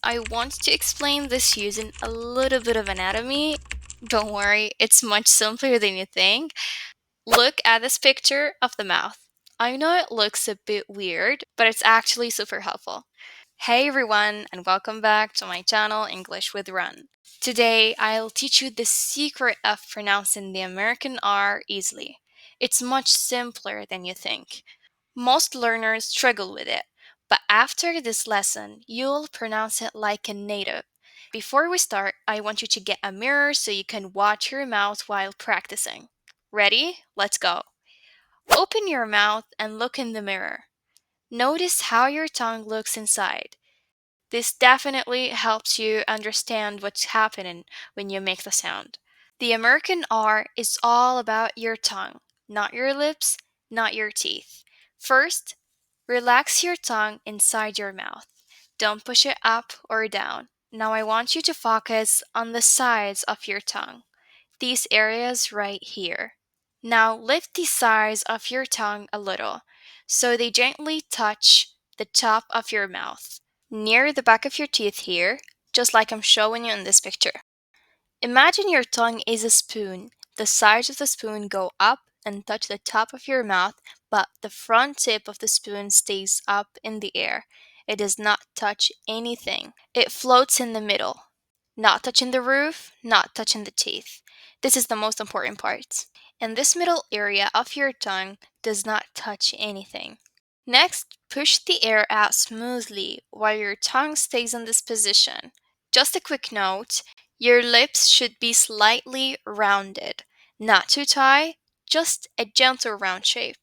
I want to explain this using a little bit of anatomy. Don't worry, it's much simpler than you think. Look at this picture of the mouth. I know it looks a bit weird, but it's actually super helpful. Hey everyone, and welcome back to my channel English with Run. Today, I'll teach you the secret of pronouncing the American R easily. It's much simpler than you think. Most learners struggle with it, but after this lesson, you'll pronounce it like a native. Before we start, I want you to get a mirror so you can watch your mouth while practicing. Ready? Let's go. Open your mouth and look in the mirror. Notice how your tongue looks inside. This definitely helps you understand what's happening when you make the sound. The American R is all about your tongue, not your lips, not your teeth. First, relax your tongue inside your mouth. Don't push it up or down. Now I want you to focus on the sides of your tongue, these areas right here. Now lift the sides of your tongue a little so they gently touch the top of your mouth, near the back of your teeth here, just like I'm showing you in this picture. Imagine your tongue is a spoon. The sides of the spoon go up and touch the top of your mouth, but the front tip of the spoon stays up in the air. It does not touch anything. It floats in the middle, not touching the roof, not touching the teeth. This is the most important part. And this middle area of your tongue does not touch anything. Next, push the air out smoothly while your tongue stays in this position. Just a quick note, your lips should be slightly rounded, not too tight, just a gentle round shape.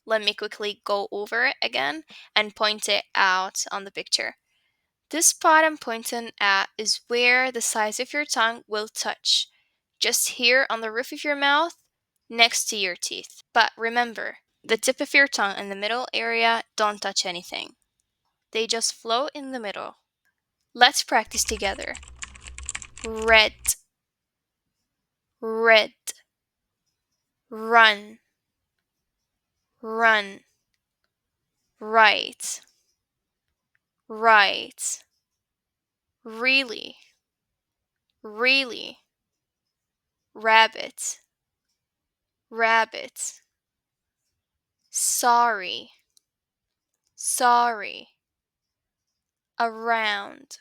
Let me quickly go over it again and point it out on the picture. This spot I'm pointing at is where the sides of your tongue will touch, just here on the roof of your mouth, next to your teeth. But remember, the tip of your tongue and the middle area don't touch anything. They just float in the middle. Let's practice together. Red, red, run, run, right, right, really, really, rabbit, rabbit, sorry, sorry, around,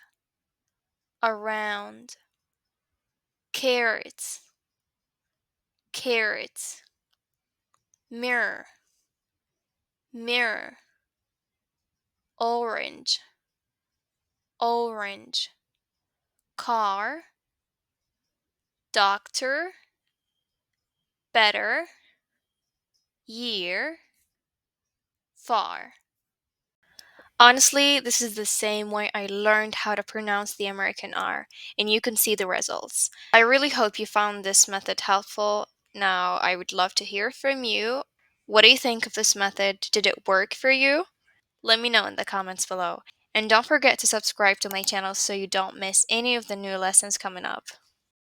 around, carrot, carrot, mirror, mirror, orange, orange, car, doctor, better, year, far. Honestly, this is the same way I learned how to pronounce the American R, and you can see the results. I really hope you found this method helpful. Now, I would love to hear from you. What do you think of this method? Did it work for you? Let me know in the comments below. And don't forget to subscribe to my channel so you don't miss any of the new lessons coming up.